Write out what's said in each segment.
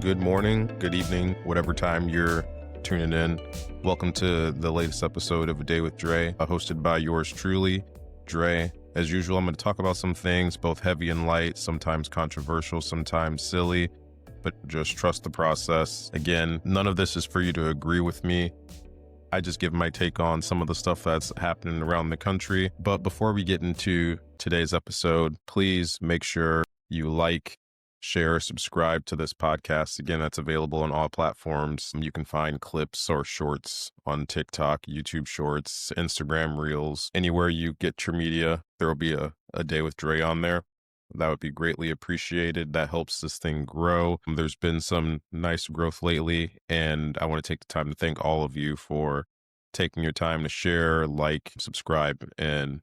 good morning, good evening, whatever time you're tuning in. Welcome to the latest episode of A Day with Dre, hosted by yours truly, Dre. As usual, I'm going to talk about some things, both heavy and light, sometimes controversial, sometimes silly, but just trust the process. Again, none of this is for you to agree with me. I just give my take on some of the stuff that's happening around the country. But before we get into today's episode, please make sure you like, share, subscribe to this podcast. Again, that's available on all platforms. You can find clips or shorts on TikTok, YouTube Shorts, Instagram Reels, anywhere you get your media. There will be a Day with Dre on there. That would be greatly appreciated. That helps this thing grow. There's been some nice growth lately, and I want to take the time to thank all of you for taking your time to share, like, subscribe, and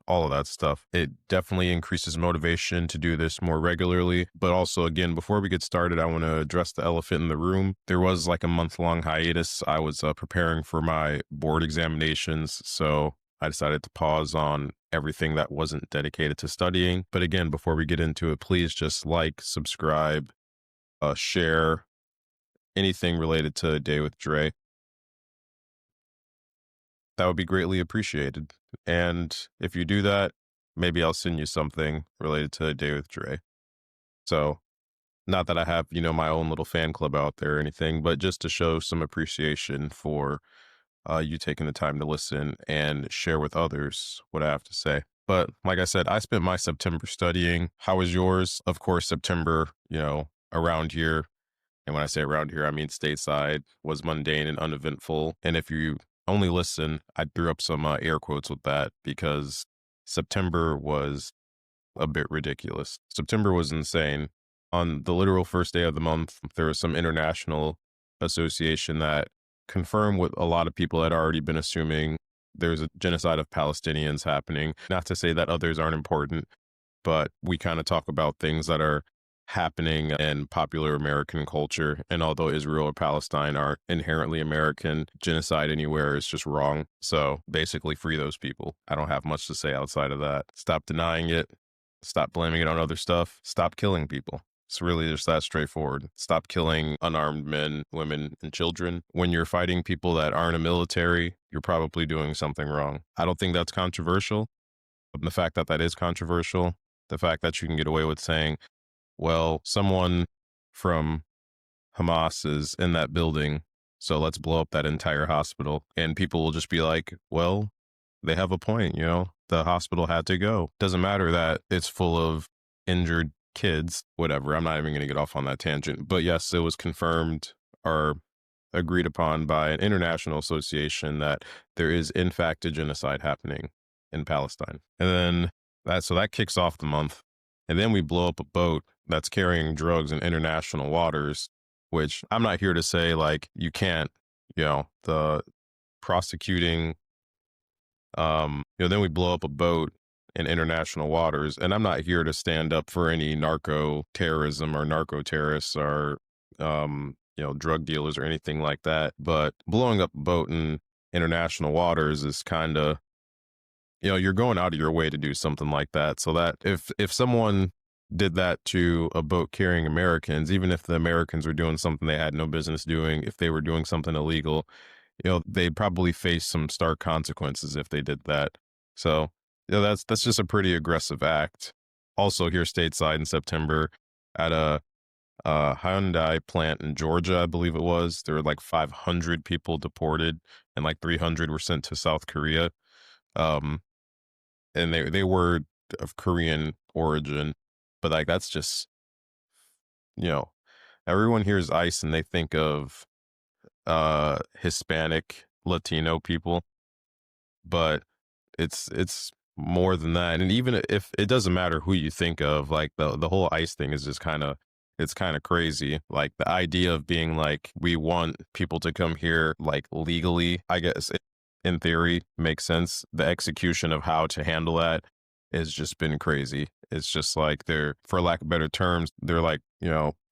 all of that stuff. It definitely increases motivation to do this more regularly. But also, again, before we get started, I want to address the elephant in the room. There was like a month-long hiatus. I was preparing for my board examinations, so I decided to pause on everything that wasn't dedicated to studying. But again, before we get into it, please just like, subscribe, share, anything related to A Day with Dre. That would be greatly appreciated. And if you do that, maybe I'll send you something related to A Day with Dre. So, not that I have, my own little fan club out there or anything, but just to show some appreciation for you taking the time to listen and share with others what I have to say. But like I said, I spent my September studying. How was yours? Of course, September, around here, and when I say around here, I mean stateside, was mundane and uneventful. And if you only listen, I threw up some air quotes with that because September was a bit ridiculous. September was insane. On the literal first day of the month, there was some international association that confirmed what a lot of people had already been assuming. There's a genocide of Palestinians happening. Not to say that others aren't important, but we kind of talk about things that are happening in popular American culture. And although Israel or Palestine aren't inherently American, genocide anywhere is just wrong. So basically free those people. I don't have much to say outside of that. Stop denying it. Stop blaming it on other stuff. Stop killing people. It's really just that straightforward. Stop killing unarmed men, women, and children. When you're fighting people that aren't a military, you're probably doing something wrong. I don't think that's controversial. But the fact that that is controversial, the fact that you can get away with saying, well, someone from Hamas is in that building, so let's blow up that entire hospital. And people will just be like, well, they have a point, the hospital had to go. Doesn't matter that it's full of injured kids, whatever. I'm not even going to get off on that tangent. But yes, it was confirmed or agreed upon by an international association that there is in fact a genocide happening in Palestine. And then that kicks off the month. And then we blow up a boat that's carrying drugs in international waters, which I'm not here to say like you can't, the prosecuting, then we blow up a boat in international waters. And I'm not here to stand up for any narco terrorism or narco terrorists or, drug dealers or anything like that. But blowing up a boat in international waters is kind of, you're going out of your way to do something like that. So that if someone did that to a boat carrying Americans, even if the Americans were doing something they had no business doing, if they were doing something illegal, they'd probably face some stark consequences if they did that. So, that's just a pretty aggressive act. Also here stateside in September at a Hyundai plant in Georgia, I believe it was, there were like 500 people deported and like 300 were sent to South Korea. And they were of Korean origin, but like that's just, everyone hears ICE and they think of Hispanic, Latino people, but it's more than that. And even if it doesn't matter who you think of, like the whole ICE thing is just it's kind of crazy. Like the idea of being like, we want people to come here like legally, I guess in theory makes sense. The execution of how to handle that has just been crazy. It's just like for lack of better terms, they're like,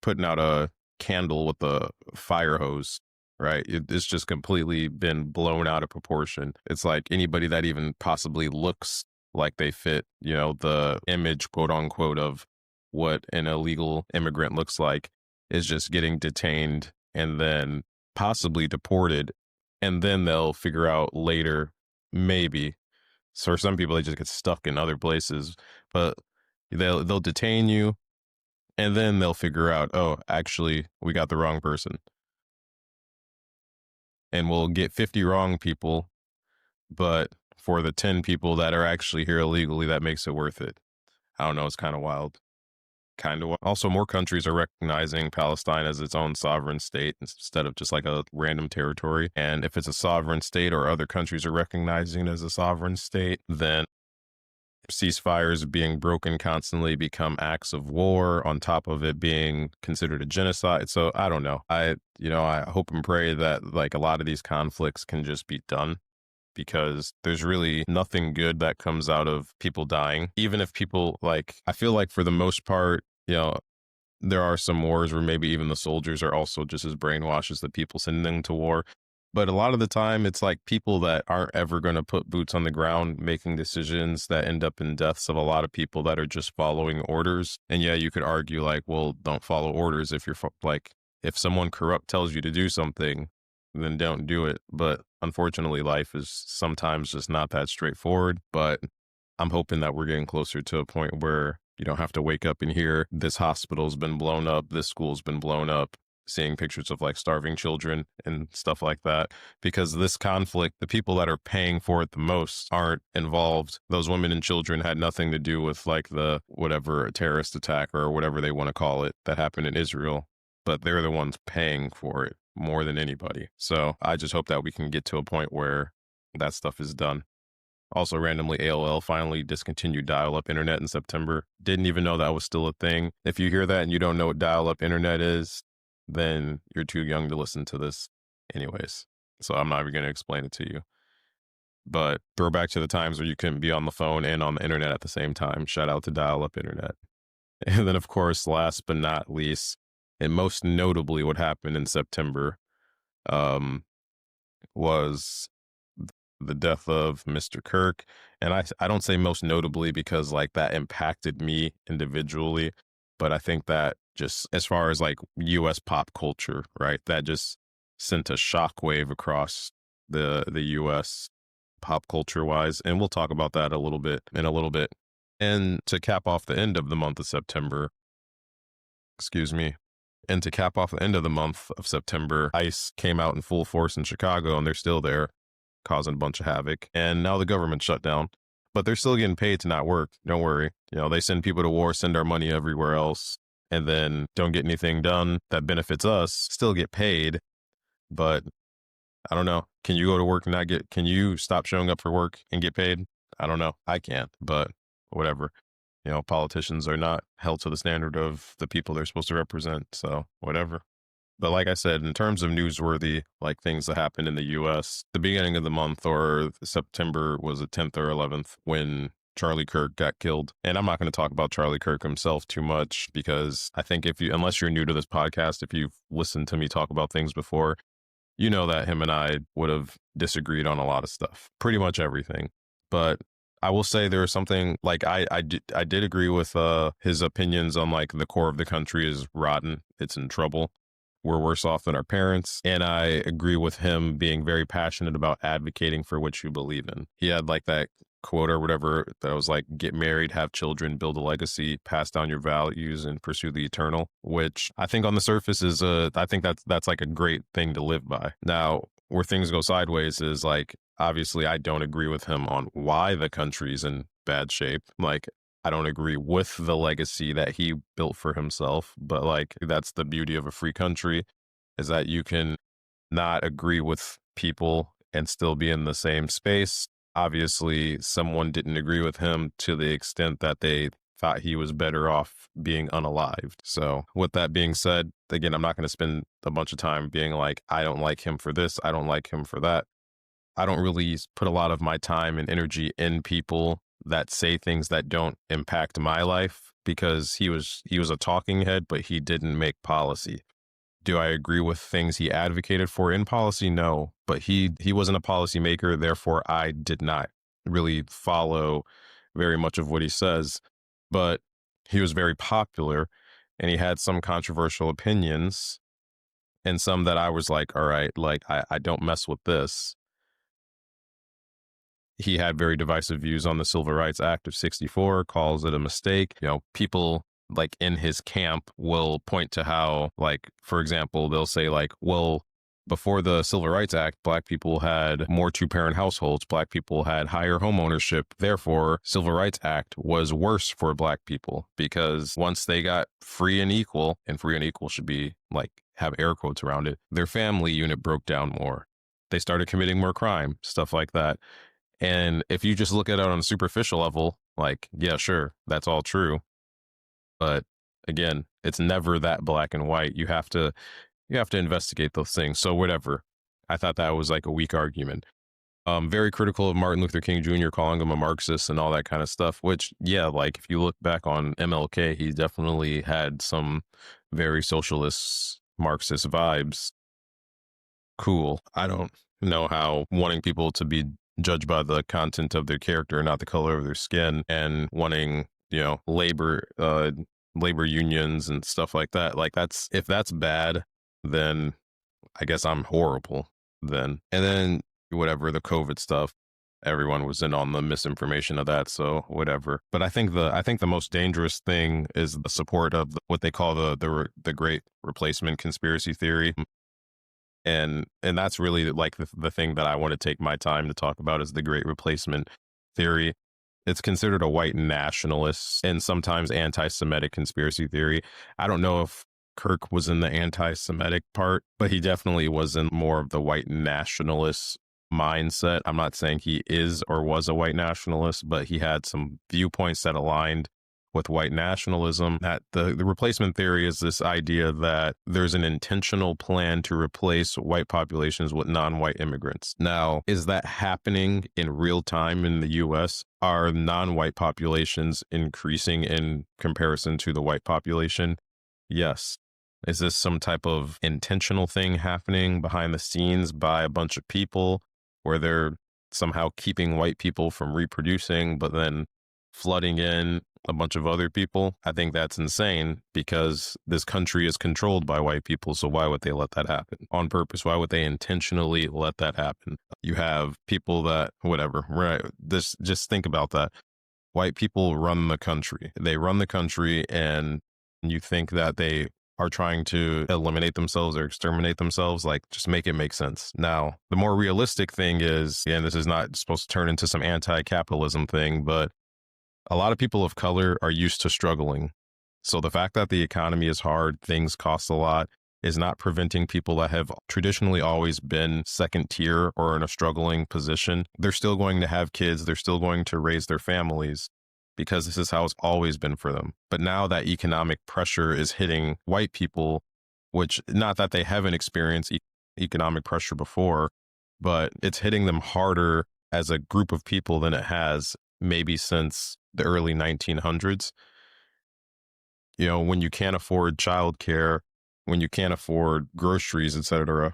putting out a candle with a fire hose, right? It's just completely been blown out of proportion. It's like anybody that even possibly looks like they fit, the image, quote unquote, of what an illegal immigrant looks like is just getting detained and then possibly deported. And then they'll figure out later, maybe. So for some people, they just get stuck in other places, but they'll detain you and then they'll figure out, oh, actually, we got the wrong person. And we'll get 50 wrong people, but for the 10 people that are actually here illegally, that makes it worth it. I don't know. It's kind of wild. Kind of. Also, more countries are recognizing Palestine as its own sovereign state instead of just like a random territory. And if it's a sovereign state or other countries are recognizing it as a sovereign state, then ceasefires being broken constantly become acts of war on top of it being considered a genocide. So I don't know. I hope and pray that like a lot of these conflicts can just be done, because there's really nothing good that comes out of people dying. Even if people like, I feel like for the most part, there are some wars where maybe even the soldiers are also just as brainwashed as the people sending to war. But a lot of the time, it's like people that aren't ever going to put boots on the ground making decisions that end up in deaths of a lot of people that are just following orders. And yeah, you could argue like, well, don't follow orders. If you're like, if someone corrupt tells you to do something, then don't do it. But unfortunately, life is sometimes just not that straightforward. But I'm hoping that we're getting closer to a point where you don't have to wake up and hear this hospital's been blown up, this school's been blown up, seeing pictures of like starving children and stuff like that. Because this conflict, the people that are paying for it the most aren't involved. Those women and children had nothing to do with like the whatever terrorist attack or whatever they want to call it that happened in Israel, but they're the ones paying for it more than anybody. So I just hope that we can get to a point where that stuff is done. Also, randomly, AOL finally discontinued dial-up internet in September. Didn't even know that was still a thing. If you hear that and you don't know what dial-up internet is, then you're too young to listen to this anyways. So I'm not even going to explain it to you. But throwback to the times where you couldn't be on the phone and on the internet at the same time. Shout out to dial-up internet. And then, of course, last but not least, and most notably what happened in September was the death of Mr. Kirk. And I don't say most notably because like that impacted me individually, but I think that just as far as like US pop culture, right, that just sent a shockwave across the US pop culture wise. And we'll talk about that in a little bit. And to cap off the end of the month of September, excuse me, and to cap off the end of the month of September, ICE came out in full force in Chicago, and they're still there, causing a bunch of havoc. And now the government shut down, but they're still getting paid to not work. Don't worry. They send people to war, send our money everywhere else, and then don't get anything done that benefits us, still get paid. But I don't know. Can you go to work and can you stop showing up for work and get paid? I don't know. I can't, but whatever. Politicians are not held to the standard of the people they're supposed to represent. So whatever. But like I said, in terms of newsworthy, like things that happened in the US, the beginning of the month or September was the 10th or 11th when Charlie Kirk got killed. And I'm not going to talk about Charlie Kirk himself too much because I think unless you're new to this podcast, if you've listened to me talk about things before, you know that him and I would have disagreed on a lot of stuff, pretty much everything. But I will say there was something like I did agree with his opinions on like the core of the country is rotten. It's in trouble. We're worse off than our parents. And I agree with him being very passionate about advocating for what you believe in. He had like that quote or whatever that was like, get married, have children, build a legacy, pass down your values and pursue the eternal, which I think on the surface is I think that's like a great thing to live by. Now, where things go sideways is like, obviously I don't agree with him on why the country's in bad shape. Like, I don't agree with the legacy that he built for himself, but like, that's the beauty of a free country, is that you can not agree with people and still be in the same space. Obviously, someone didn't agree with him to the extent that they thought he was better off being unalived. So with that being said, again, I'm not going to spend a bunch of time being like, I don't like him for this, I don't like him for that. I don't really put a lot of my time and energy in people that say things that don't impact my life, because he was a talking head, but he didn't make policy. Do I agree with things he advocated for in policy? No, but he wasn't a policymaker. Therefore, I did not really follow very much of what he says, but he was very popular. and he had some controversial opinions and some that I was like, all right, like I don't mess with this. He had very divisive views on the Civil Rights Act of 64, calls it a mistake. People like in his camp will point to how, like, for example, they'll say, like, well, before the Civil Rights Act, Black people had more two-parent households. Black people had higher home ownership. Therefore, Civil Rights Act was worse for Black people because once they got free and equal should be like have air quotes around it, their family unit broke down more. They started committing more crime, stuff like that. And if you just look at it on a superficial level, like, yeah, sure, that's all true. But again, it's never that black and white. You have to investigate those things. So whatever. I thought that was like a weak argument. Very critical of Martin Luther King Jr., calling him a Marxist and all that kind of stuff, which, yeah, like if you look back on MLK, he definitely had some very socialist Marxist vibes. Cool. I don't know how wanting people to be judged by the content of their character, not the color of their skin, and wanting, labor unions and stuff like that. Like if that's bad, then I guess I'm horrible then. And then whatever, the COVID stuff, everyone was in on the misinformation of that, so whatever. But I think the most dangerous thing is the support of what they call the Great Replacement conspiracy theory. And that's really like the thing that I want to take my time to talk about is the Great Replacement theory. It's considered a white nationalist and sometimes anti-Semitic conspiracy theory. I don't know if Kirk was in the anti-Semitic part, but he definitely was in more of the white nationalist mindset. I'm not saying he is or was a white nationalist, but he had some viewpoints that aligned with white nationalism. That the replacement theory is this idea that there's an intentional plan to replace white populations with non-white immigrants. Now, is that happening in real time in the US? Are non-white populations increasing in comparison to the white population? Yes. Is this some type of intentional thing happening behind the scenes by a bunch of people where they're somehow keeping white people from reproducing, but then flooding in a bunch of other people? I think that's insane because this country is controlled by white people. So why would they let that happen on purpose? Why would they intentionally let that happen? You have people that, whatever, right? Just think about that. White people run the country. They run the country, and you think that they are trying to eliminate themselves or exterminate themselves. Like, just make it make sense. Now, the more realistic thing is, and this is not supposed to turn into some anti-capitalism thing, but a lot of people of color are used to struggling. So the fact that the economy is hard, things cost a lot, is not preventing people that have traditionally always been second tier or in a struggling position. They're still going to have kids. They're still going to raise their families because this is how it's always been for them. But now that economic pressure is hitting white people, which not that they haven't experienced economic pressure before, but it's hitting them harder as a group of people than it has maybe since the early 1900s. When you can't afford childcare, when you can't afford groceries, etc.,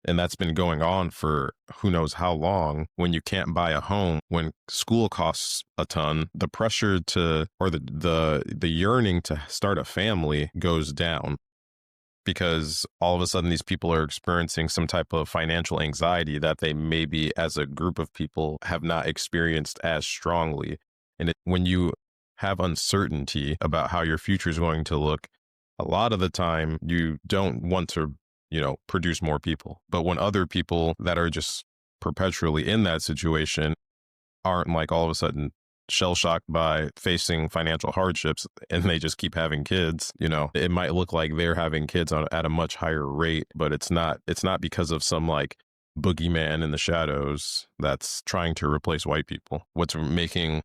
and that's been going on for who knows how long, when you can't buy a home, when school costs a ton, the pressure to, or the yearning to start a family goes down because all of a sudden these people are experiencing some type of financial anxiety that they maybe as a group of people have not experienced as strongly. And when you have uncertainty about how your future is going to look, a lot of the time you don't want to produce more people. But when other people that are just perpetually in that situation aren't like all of a sudden shell shocked by facing financial hardships and they just keep having kids, it might look like they're having kids at a much higher rate, but it's not because of some like boogeyman in the shadows that's trying to replace white people. What's making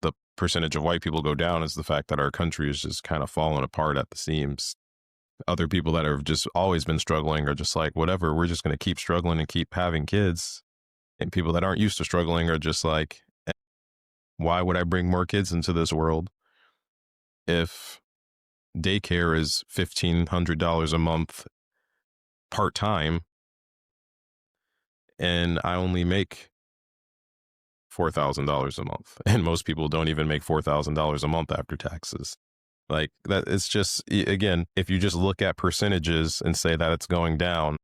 the percentage of white people go down is the fact that our country is just kind of falling apart at the seams. Other people that have just always been struggling are just like, whatever, we're just going to keep struggling and keep having kids. And people that aren't used to struggling are just like, why would I bring more kids into this world if daycare is $1,500 a month part-time and I only make $4,000 a month? And most people don't even make $4,000 a month after taxes. Like that, it's just, again, if you just look at percentages and say that it's going down,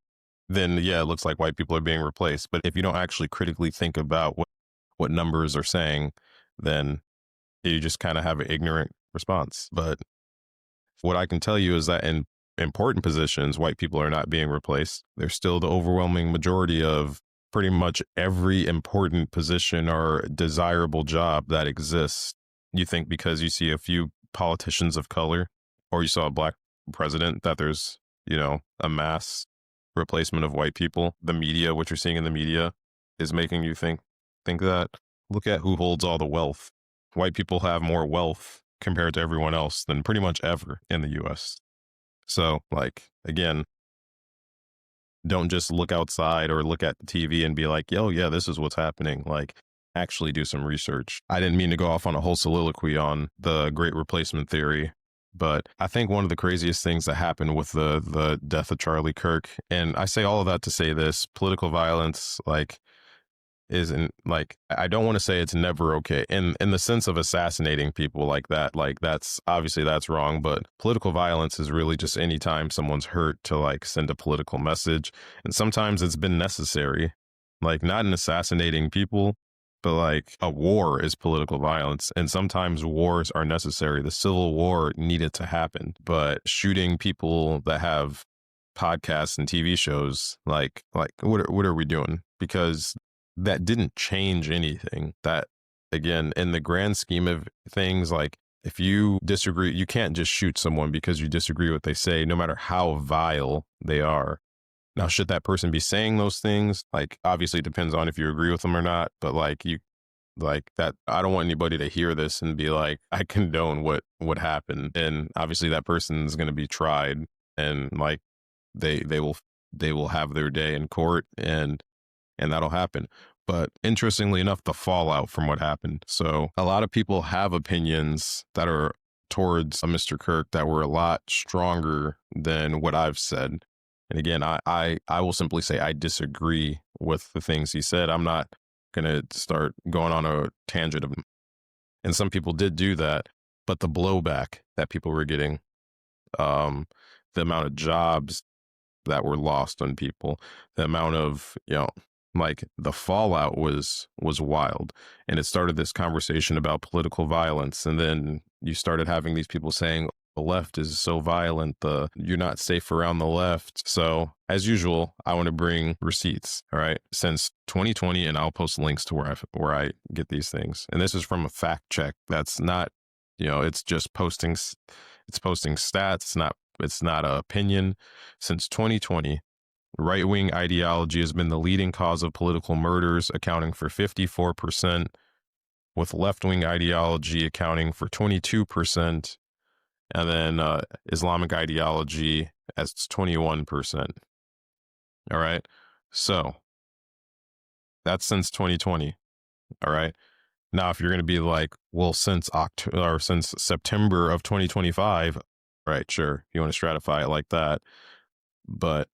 then yeah, it looks like white people are being replaced. But if you don't actually critically think about what numbers are saying, then you just kind of have an ignorant response. But what I can tell you is that in important positions, white people are not being replaced. They're still the overwhelming majority of pretty much every important position or desirable job that exists. You think because you see a few politicians of color or you saw a black president that there's, a mass replacement of white people. The media, what you're seeing in the media is making you think that. Look at who holds all the wealth. White people have more wealth compared to everyone else than pretty much ever in the US. So, like, again, don't just look outside or look at the TV and be like, yo, yeah, this is what's happening. Like, actually do some research. I didn't mean to go off on a whole soliloquy on the great replacement theory, but I think one of the craziest things that happened with the death of Charlie Kirk, and I say all of that to say this, political violence, like, isn't, like, I don't want to say it's never okay in the sense of assassinating people like that. Like, that's obviously that's wrong, but political violence is really just any time someone's hurt to like send a political message. And sometimes it's been necessary, like not in assassinating people, but like a war is political violence. And sometimes wars are necessary. The Civil War needed to happen, but shooting people that have podcasts and TV shows, like what are we doing? Because that didn't change anything. That, again, in the grand scheme of things, like if you disagree, you can't just shoot someone because you disagree with what they say, no matter how vile they are. Now, should that person be saying those things? Like, obviously it depends on if you agree with them or not, but like that, I don't want anybody to hear this and be like, I condone what happened. And obviously that person's going to be tried, and like they will have their day in court, and that'll happen. But interestingly enough, the fallout from what happened. So a lot of people have opinions that are towards Mr. Kirk that were a lot stronger than what I've said. And again, I will simply say I disagree with the things he said. I'm not going to start going on a tangent of, and some people did do that, but the blowback that people were getting, the amount of jobs that were lost on people, the amount of, like the fallout was wild. And it started this conversation about political violence. And then you started having these people saying the left is so violent, you're not safe around the left. So as usual, I want to bring receipts. All right. Since 2020, and I'll post links to where I get these things. And this is from a fact check. That's not, it's just posting stats. It's not an opinion. Since 2020, right-wing ideology has been the leading cause of political murders, accounting for 54%, with left-wing ideology accounting for 22%, and then Islamic ideology as 21%. All right? So that's since 2020. All right? Now, if you're going to be like, well, since September of 2025, right, sure, you want to stratify it like that. But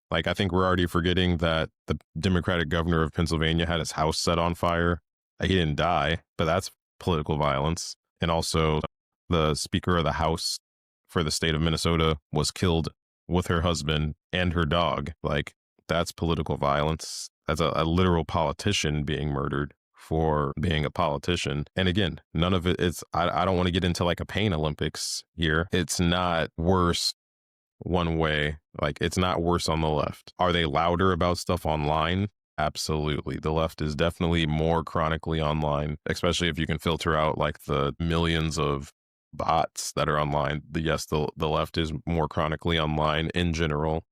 like, I think we're already forgetting that the Democratic governor of Pennsylvania had his house set on fire. He didn't die, but that's political violence. And also the Speaker of the House for the state of Minnesota was killed with her husband and her dog. Like, that's political violence. That's a literal politician being murdered for being a politician. And again, none of it is, I don't want to get into like a pain Olympics here. It's not worse one way. Like, it's not worse on the left. Are they louder about stuff online? Absolutely. The left is definitely more chronically online, especially if you can filter out like the millions of bots that are online. Yes, the left is more chronically online in general.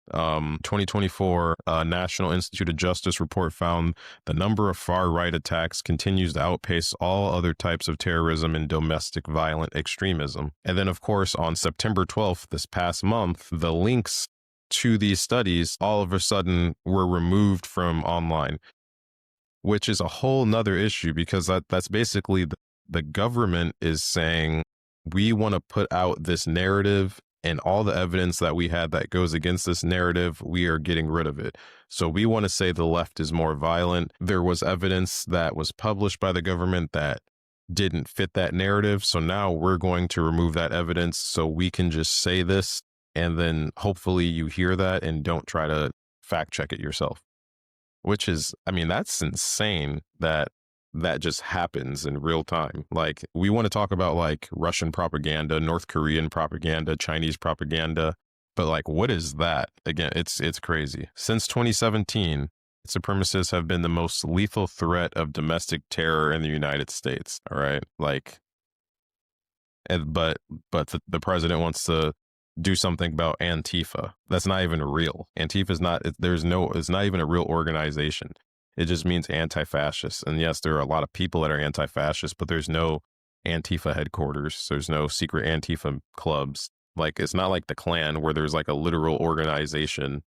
2024 National Institute of Justice report found the number of far-right attacks continues to outpace all other types of terrorism and domestic violent extremism. And then, of course, on September 12th, this past month, the links to these studies all of a sudden were removed from online, which is a whole nother issue, because that's basically the government is saying, we want to put out this narrative, and all the evidence that we had that goes against this narrative, we are getting rid of it. So we want to say the left is more violent. There was evidence that was published by the government that didn't fit that narrative. So now we're going to remove that evidence so we can just say this. And then hopefully you hear that and don't try to fact check it yourself, which is, I mean, that's insane that that just happens in real time. Like, we want to talk about like Russian propaganda, North Korean propaganda, Chinese propaganda, but like, what is that? Again, it's crazy. Since 2017, supremacists have been the most lethal threat of domestic terror in the United States. All right, like, but the president wants to do something about Antifa. That's not even real. Antifa is not. It's not even a real organization. It just means anti-fascist. And yes, there are a lot of people that are anti-fascist, but there's no Antifa headquarters. There's no secret Antifa clubs. Like, it's not like the Klan where there's like a literal organization,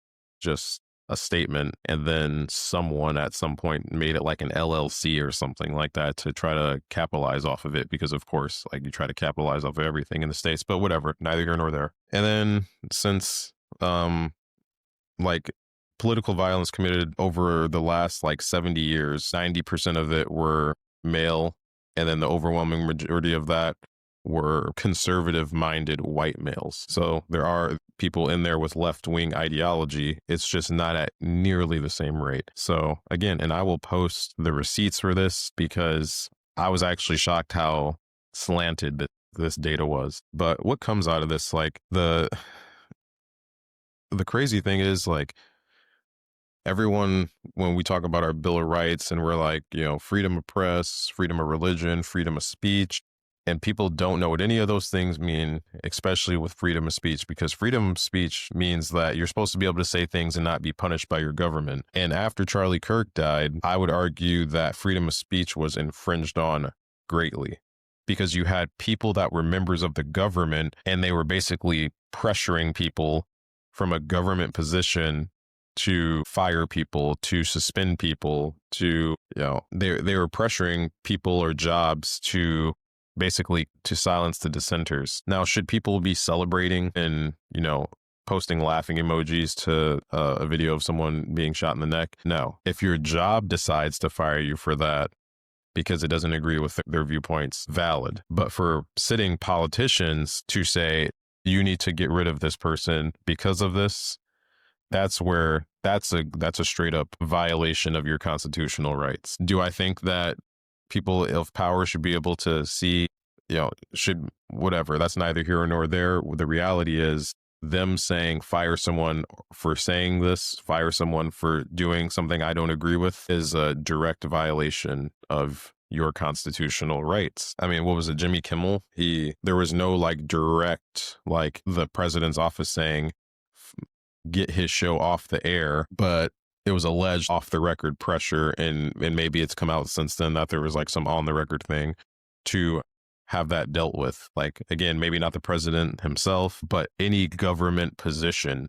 just a statement, and then someone at some point made it like an LLC or something like that to try to capitalize off of it, because of course, like, you try to capitalize off of everything in the States, but whatever, neither here nor there. And then since like political violence committed over the last like 70 years, 90% of it were male, and then the overwhelming majority of that were conservative-minded white males. So there are people in there with left-wing ideology. It's just not at nearly the same rate. So again, and I will post the receipts for this because I was actually shocked how slanted this data was. But what comes out of this, like, the crazy thing is, like, everyone, when we talk about our Bill of Rights and we're like, you know, freedom of press, freedom of religion, freedom of speech, and people don't know what any of those things mean, especially with freedom of speech, because freedom of speech means that you're supposed to be able to say things and not be punished by your government. And after Charlie Kirk died, I would argue that freedom of speech was infringed on greatly, because you had people that were members of the government and they were basically pressuring people from a government position to fire people, to suspend people, to, you know, they were pressuring people or jobs to basically to silence the dissenters. Now, should people be celebrating and, you know, posting laughing emojis to a video of someone being shot in the neck? No. If your job decides to fire you for that because it doesn't agree with their viewpoints, valid. But for sitting politicians to say, you need to get rid of this person because of this, that's a straight up violation of your constitutional rights. Do I think that people of power should be able to see, you know, should whatever? That's neither here nor there. The reality is, them saying fire someone for saying this, fire someone for doing something I don't agree with, is a direct violation of your constitutional rights. I mean, what was it, Jimmy Kimmel? There was no like direct, like, the president's office saying get his show off the air, but it was alleged off the record pressure, and maybe it's come out since then that there was like some on the record thing to have that dealt with. Like, again, maybe not the president himself, but any government position.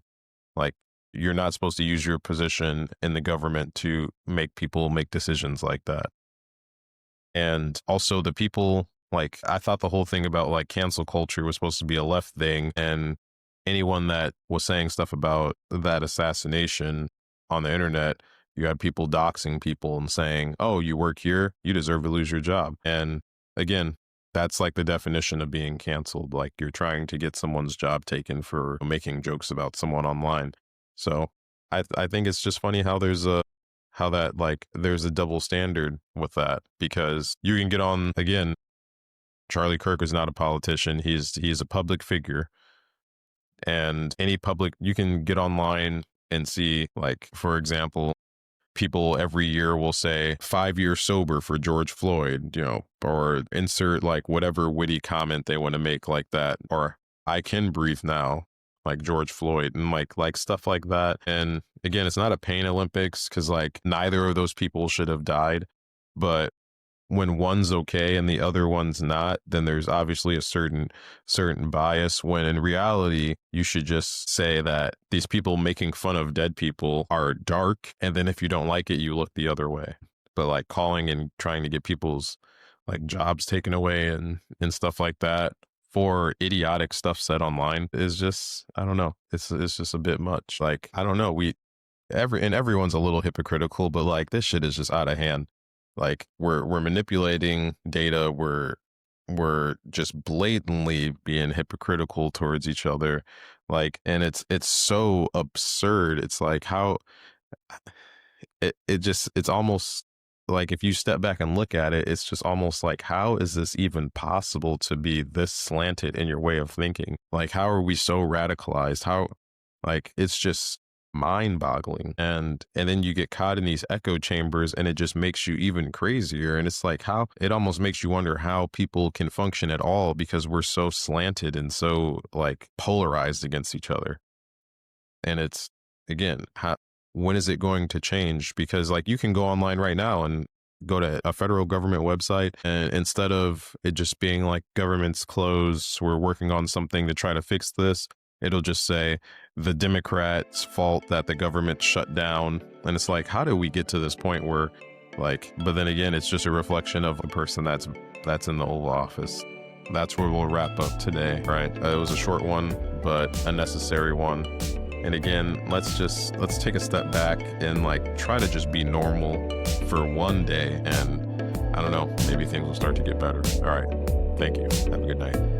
Like, you're not supposed to use your position in the government to make people make decisions like that. And also the people, like, I thought the whole thing about like cancel culture was supposed to be a left thing, and anyone that was saying stuff about that assassination on the internet, you had people doxing people and saying, oh, you work here, you deserve to lose your job. And again, that's like the definition of being canceled. Like, you're trying to get someone's job taken for making jokes about someone online. So I think it's just funny how there's a double standard with that, because you can get on, again, Charlie Kirk is not a politician. He's a public figure. And you can get online and see, like, for example, people every year will say 5 years sober for George Floyd, you know, or insert like whatever witty comment they want to make like that, or I can breathe now, like George Floyd, and like stuff like that. And again, it's not a pain Olympics, because like neither of those people should have died, but when one's okay and the other one's not, then there's obviously a certain bias, when in reality, you should just say that these people making fun of dead people are dark, and then if you don't like it, you look the other way. But like calling and trying to get people's like jobs taken away and stuff like that for idiotic stuff said online is just, I don't know. It's just a bit much. Like, I don't know. Everyone's a little hypocritical, but like, this shit is just out of hand. Like we're manipulating data, we're just blatantly being hypocritical towards each other. Like, and it's so absurd. It's like how it's almost like if you step back and look at it, it's just almost like, how is this even possible to be this slanted in your way of thinking? Like, how are we so radicalized? How, like, it's just mind boggling. And then you get caught in these echo chambers and it just makes you even crazier. And it's like, how it almost makes you wonder how people can function at all because we're so slanted and so like polarized against each other. And it's, again, how, when is it going to change? Because like you can go online right now and go to a federal government website, and instead of it just being like government's closed, we're working on something to try to fix this, it'll just say the Democrats' fault that the government shut down. And it's like, how do we get to this point where like, but then again, it's just a reflection of a person that's in the Oval Office. That's where we'll wrap up today, right? It was a short one, but a necessary one. And again, let's take a step back and like try to just be normal for one day. And I don't know, maybe things will start to get better. All right. Thank you. Have a good night.